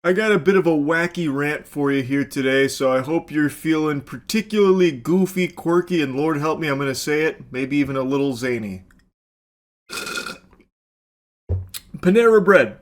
I got a bit of a wacky rant for you here today, so I hope you're feeling particularly goofy, quirky, and Lord help me, I'm going to say it, maybe even a little zany. Panera Bread.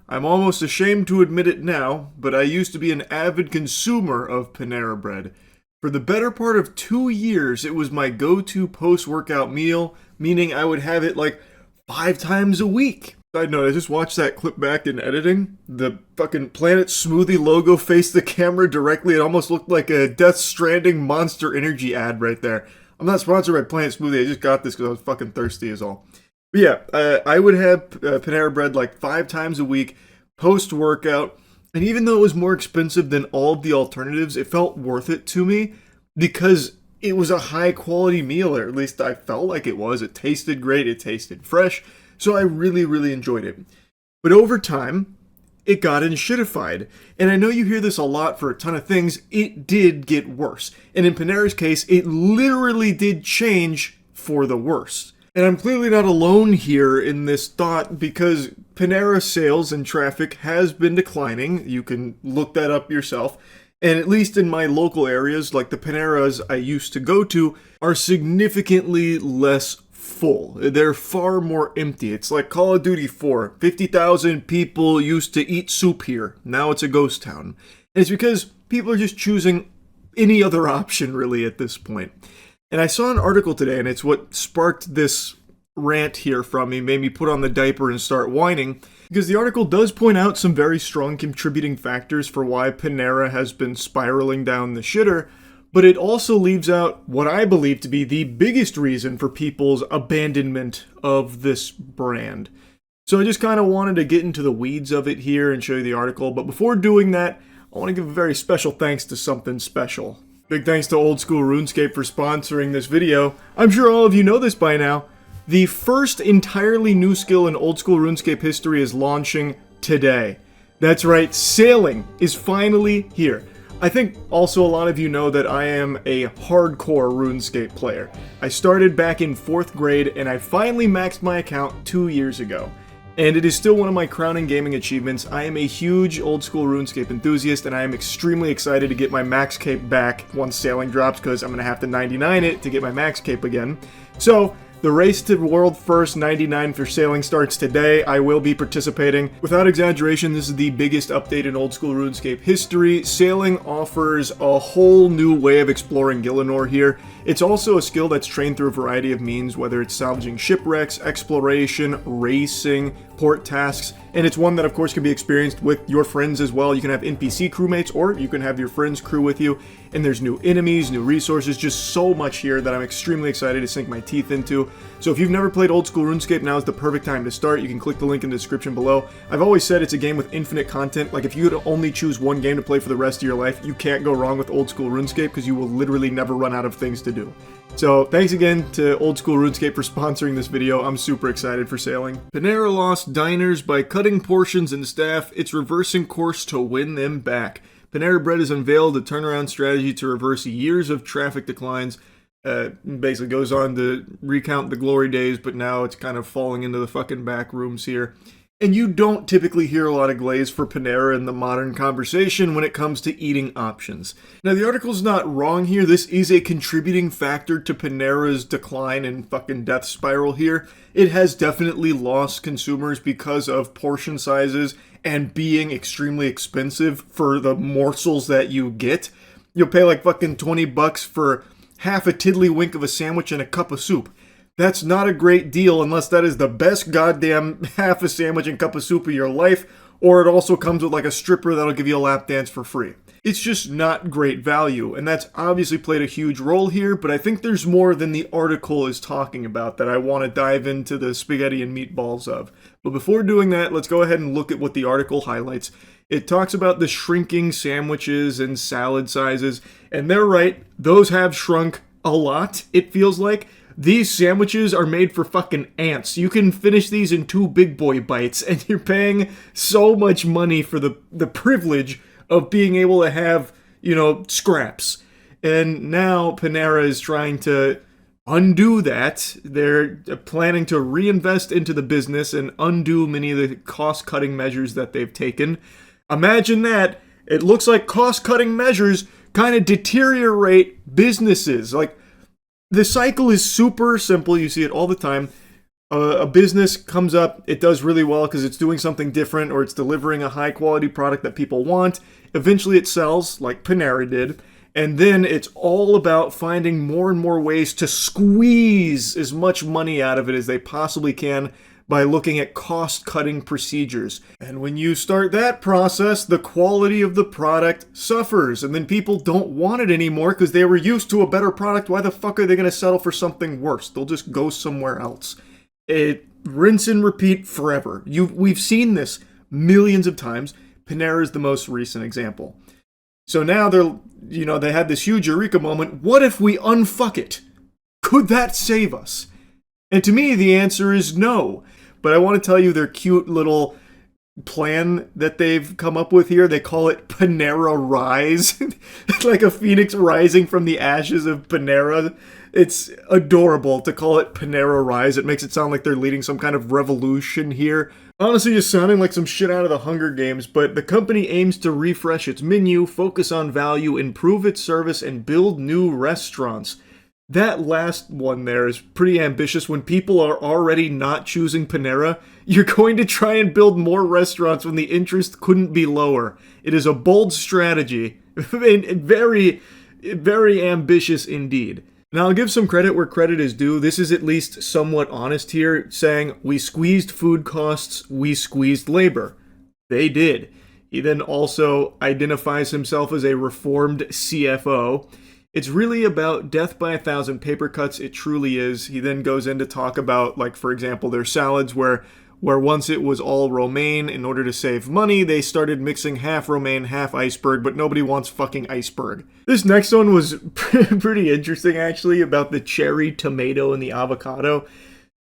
I'm almost ashamed to admit it now, but I used to be an avid consumer of Panera Bread. For the better part of 2 years, it was my go-to post-workout meal, meaning I would have it like 5 times a week. Side note, I just watched that clip back in editing. The fucking Planet Smoothie logo faced the camera directly. It almost looked like a Death Stranding Monster Energy ad right there. I'm not sponsored by Planet Smoothie. I just got this because I was fucking thirsty is all. But yeah, I would have Panera Bread like 5 times a week post-workout. And even though it was more expensive than all of the alternatives, it felt worth it to me because it was a high quality meal, or at least I felt like it was. It tasted great, it tasted fresh. So I really, really enjoyed it. But over time, it got shitified. And I know you hear this a lot for a ton of things. It did get worse. And in Panera's case, it literally did change for the worse. And I'm clearly not alone here in this thought because Panera sales and traffic has been declining. You can look that up yourself. And at least in my local areas, like the Paneras I used to go to, are significantly less full. They're far more empty. It's like Call of Duty 4. 50,000 people used to eat soup here. Now it's a ghost town. And it's because people are just choosing any other option really at this point. And I saw an article today, and it's what sparked this rant here from me, made me put on the diaper and start whining, because the article does point out some very strong contributing factors for why Panera has been spiraling down the shitter, but it also leaves out what I believe to be the biggest reason for people's abandonment of this brand. So I just kind of wanted to get into the weeds of it here and show you the article, but before doing that, I want to give a very special thanks to something special. Big thanks to Old School RuneScape for sponsoring this video. I'm sure all of you know this by now. The first entirely new skill in Old School RuneScape history is launching today. That's right, sailing is finally here. I think also a lot of you know that I am a hardcore RuneScape player. I started back in 4th grade and I finally maxed my account 2 years ago. And it is still one of my crowning gaming achievements. I am a huge old school RuneScape enthusiast, and I am extremely excited to get my max cape back once sailing drops, because I'm going to have to 99 it to get my max cape again. So, the race to world first 99 for sailing starts today. I will be participating. Without exaggeration, this is the biggest update in old school RuneScape history. Sailing offers a whole new way of exploring Gielinor here. It's also a skill that's trained through a variety of means, whether it's salvaging shipwrecks, exploration, racing, port tasks, and it's one that of course can be experienced with your friends as well. You can have NPC crewmates, or you can have your friends crew with you, and there's new enemies, new resources, just so much here that I'm extremely excited to sink my teeth into. So if you've never played old school RuneScape, now is the perfect time to start. You can click the link in the description below. I've always said it's a game with infinite content. Like, if you could only choose one game to play for the rest of your life, you can't go wrong with old school RuneScape, because you will literally never run out of things to do. So thanks again to Old School RuneScape for sponsoring this video. I'm super excited for sailing. Panera lost diners by cutting portions and staff. It's reversing course to win them back. Panera Bread has unveiled a turnaround strategy to reverse years of traffic declines. Basically goes on to recount the glory days, but now it's kind of falling into the fucking back rooms here. And you don't typically hear a lot of glaze for Panera in the modern conversation when it comes to eating options. Now, the article's not wrong here. This is a contributing factor to Panera's decline and fucking death spiral here. It has definitely lost consumers because of portion sizes and being extremely expensive for the morsels that you get. You'll pay like fucking 20 bucks for half a tiddlywink of a sandwich and a cup of soup. That's not a great deal unless that is the best goddamn half a sandwich and cup of soup of your life, or it also comes with like a stripper that'll give you a lap dance for free. It's just not great value, and that's obviously played a huge role here, but I think there's more than the article is talking about that I want to dive into the spaghetti and meatballs of. But before doing that, let's go ahead and look at what the article highlights. It talks about the shrinking sandwiches and salad sizes, and they're right, those have shrunk a lot, it feels like. These sandwiches are made for fucking ants. You can finish these in 2 big boy bites, and you're paying so much money for the privilege of being able to have, scraps. And now Panera is trying to undo that. They're planning to reinvest into the business and undo many of the cost-cutting measures that they've taken. Imagine that. It looks like cost-cutting measures kind of deteriorate businesses. Like, the cycle is super simple. You see it all the time. A business comes up, it does really well because it's doing something different or it's delivering a high-quality product that people want. Eventually it sells, like Panera did. And then it's all about finding more and more ways to squeeze as much money out of it as they possibly can by looking at cost-cutting procedures. And when you start that process, the quality of the product suffers. And then people don't want it anymore because they were used to a better product. Why the fuck are they going to settle for something worse? They'll just go somewhere else. It rinse and repeat forever. We've seen this millions of times. Panera is the most recent example. So now they had this huge eureka moment. What if we unfuck it? Could that save us? And to me, the answer is no. But I want to tell you their cute little plan that they've come up with here. They call it Panera Rise. It's like a phoenix rising from the ashes of Panera. It's adorable to call it Panera Rise. It makes it sound like they're leading some kind of revolution here. Honestly, just sounding like some shit out of the Hunger Games, but the company aims to refresh its menu, focus on value, improve its service, and build new restaurants. That last one there is pretty ambitious. When people are already not choosing Panera, you're going to try and build more restaurants when the interest couldn't be lower. It is a bold strategy. Very, very ambitious indeed. Now, I'll give some credit where credit is due. This is at least somewhat honest here, saying, we squeezed food costs, we squeezed labor. They did. He then also identifies himself as a reformed CFO. It's really about death by 1,000 paper cuts. It truly is. He then goes in to talk about, like, for example, their salads where once it was all romaine, in order to save money, they started mixing half romaine, half iceberg, but nobody wants fucking iceberg. This next one was pretty interesting, actually, about the cherry tomato and the avocado.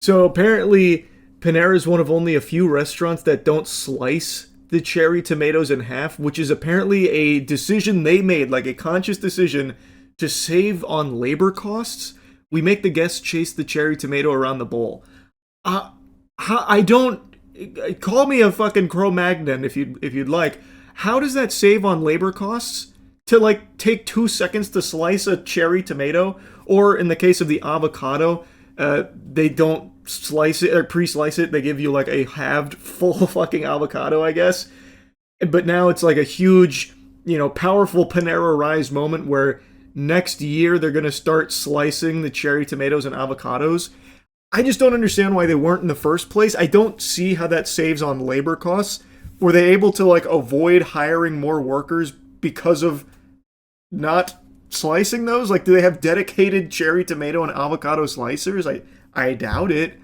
So apparently, Panera is one of only a few restaurants that don't slice the cherry tomatoes in half, which is apparently a decision they made, like a conscious decision to save on labor costs. We make the guests chase the cherry tomato around the bowl. I don't... Call me a fucking Cro-Magnon if you'd like. How does that save on labor costs? To, like, take 2 seconds to slice a cherry tomato? Or, in the case of the avocado, they don't slice it, or pre-slice it. They give you, like, a halved, full fucking avocado, I guess. But now it's, like, a huge, powerful Panera Rise moment where next year they're going to start slicing the cherry tomatoes and avocados. I just don't understand why they weren't in the first place. I don't see how that saves on labor costs. Were they able to, like, avoid hiring more workers because of not slicing those? Like, do they have dedicated cherry tomato and avocado slicers? I doubt it.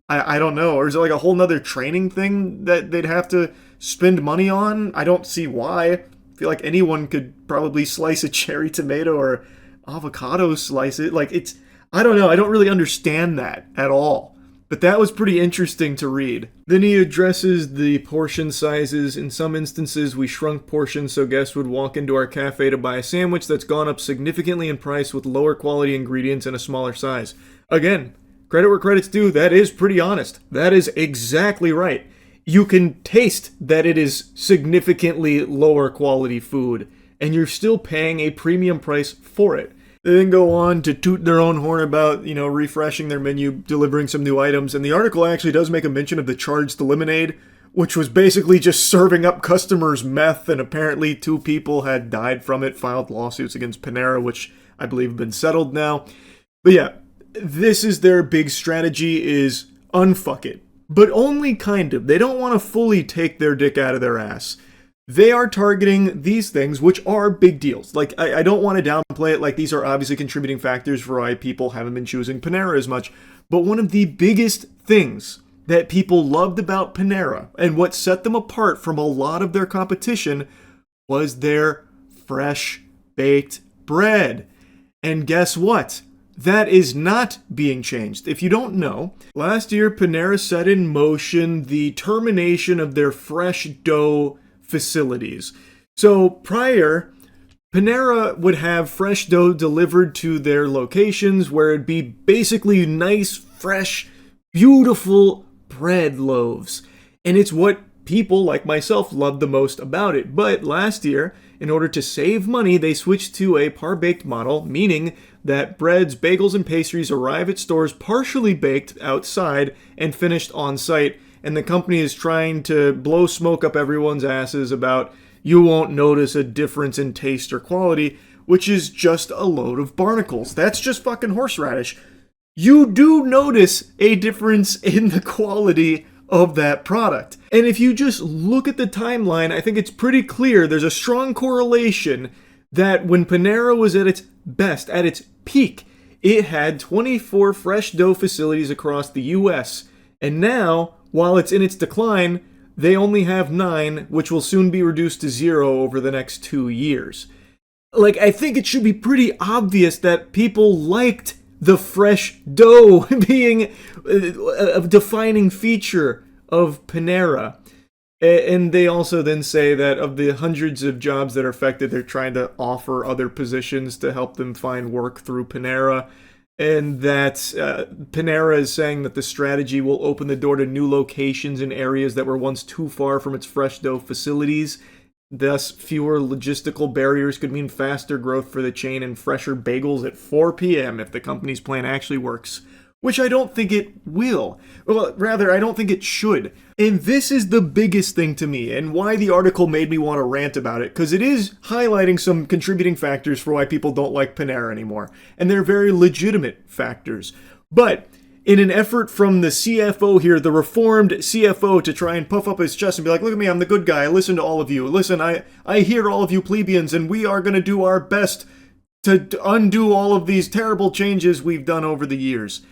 I don't know. Or is it like a whole nother training thing that they'd have to spend money on? I don't see why. I feel like anyone could probably slice a cherry tomato or avocado slice it. Like, it's... I don't know, I don't really understand that at all. But that was pretty interesting to read. Then he addresses the portion sizes. In some instances, we shrunk portions so guests would walk into our cafe to buy a sandwich that's gone up significantly in price with lower quality ingredients and a smaller size. Again, credit where credit's due, that is pretty honest. That is exactly right. You can taste that it is significantly lower quality food, and you're still paying a premium price for it. They then go on to toot their own horn about, refreshing their menu, delivering some new items. And the article actually does make a mention of the charged lemonade, which was basically just serving up customers meth. And apparently 2 people had died from it, filed lawsuits against Panera, which I believe have been settled now. But yeah, this is their big strategy, is unfuck it. But only kind of. They don't want to fully take their dick out of their ass. They are targeting these things, which are big deals. Like, I don't want to downplay it, like these are obviously contributing factors for why people haven't been choosing Panera as much. But one of the biggest things that people loved about Panera, and what set them apart from a lot of their competition, was their fresh baked bread. And guess what? That is not being changed. If you don't know, last year Panera set in motion the termination of their fresh dough facilities. So prior, Panera would have fresh dough delivered to their locations where it'd be basically nice, fresh, beautiful bread loaves. And it's what people like myself loved the most about it. But last year, in order to save money, they switched to a par-baked model, meaning that breads, bagels, and pastries arrive at stores partially baked outside and finished on site. And the company is trying to blow smoke up everyone's asses about you won't notice a difference in taste or quality, which is just a load of barnacles. That's just fucking horseradish. You do notice a difference in the quality of that product. And if you just look at the timeline, I think it's pretty clear there's a strong correlation that when Panera was at its best, at its peak, it had 24 fresh dough facilities across the US. And now, while it's in its decline, they only have 9, which will soon be reduced to 0 over the next 2 years. Like, I think it should be pretty obvious that people liked the fresh dough being a defining feature of Panera. And they also then say that of the hundreds of jobs that are affected, they're trying to offer other positions to help them find work through Panera. And that Panera is saying that the strategy will open the door to new locations in areas that were once too far from its fresh dough facilities. Thus, fewer logistical barriers could mean faster growth for the chain and fresher bagels at 4 p.m. if the company's plan actually works. Which I don't think it will. Well, rather, I don't think it should. And this is the biggest thing to me, and why the article made me want to rant about it, because it is highlighting some contributing factors for why people don't like Panera anymore. And they're very legitimate factors. But in an effort from the CFO here, the reformed CFO, to try and puff up his chest and be like, look at me, I'm the good guy, I listen to all of you. Listen, I hear all of you plebeians, and we are going to do our best to undo all of these terrible changes we've done over the years.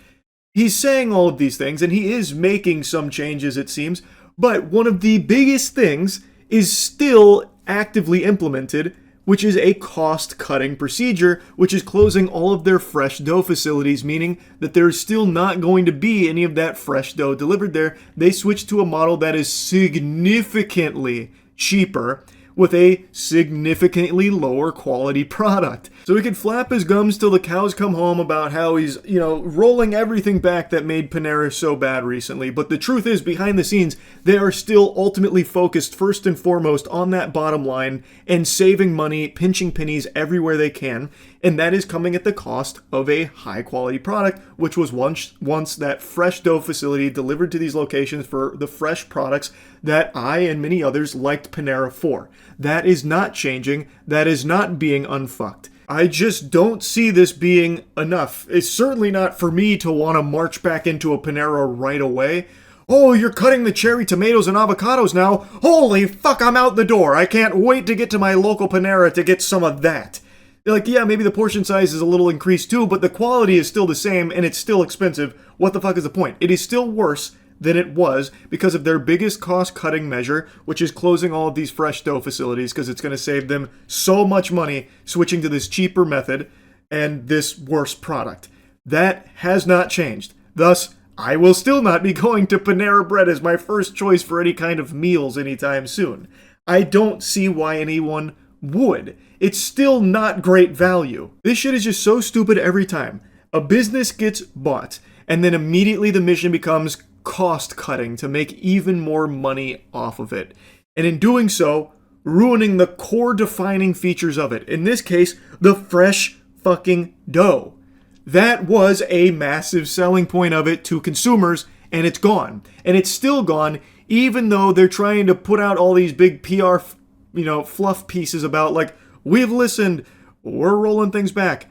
He's saying all of these things, and he is making some changes, it seems, but one of the biggest things is still actively implemented, which is a cost-cutting procedure, which is closing all of their fresh dough facilities, meaning that there's still not going to be any of that fresh dough delivered there. They switched to a model that is significantly cheaper, with a significantly lower quality product. So he could flap his gums till the cows come home about how he's, rolling everything back that made Panera so bad recently. But the truth is, behind the scenes, they are still ultimately focused first and foremost on that bottom line and saving money, pinching pennies everywhere they can. And that is coming at the cost of a high quality product, which was once that fresh dough facility delivered to these locations for the fresh products that I and many others liked Panera for. That is not changing. That is not being unfucked. I just don't see this being enough. It's certainly not for me to want to march back into a Panera right away. Oh, you're cutting the cherry tomatoes and avocados now. Holy fuck, I'm out the door. I can't wait to get to my local Panera to get some of that. Like, yeah, maybe the portion size is a little increased too, but the quality is still the same and it's still expensive. What the fuck is the point? It is still worse than it was because of their biggest cost-cutting measure, which is closing all of these fresh dough facilities because it's going to save them so much money switching to this cheaper method and this worse product. That has not changed. Thus, I will still not be going to Panera Bread as my first choice for any kind of meals anytime soon. I don't see why anyone would. It's still not great value. This shit is just so stupid every time. A business gets bought, and then immediately the mission becomes cost cutting to make even more money off of it. And in doing so, ruining the core defining features of it. In this case, the fresh fucking dough. That was a massive selling point of it to consumers, and it's gone. And it's still gone, even though they're trying to put out all these big PR, fluff pieces about, like, we've listened, we're rolling things back.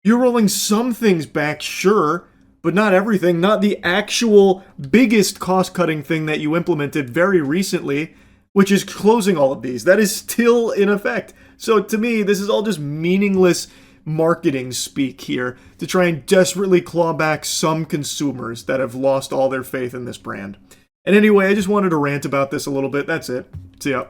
You're rolling some things back, sure, but not everything, not the actual biggest cost-cutting thing that you implemented very recently, which is closing all of these. That is still in effect. So to me, this is all just meaningless marketing speak here to try and desperately claw back some consumers that have lost all their faith in this brand. And anyway, I just wanted to rant about this a little bit. That's it. See ya.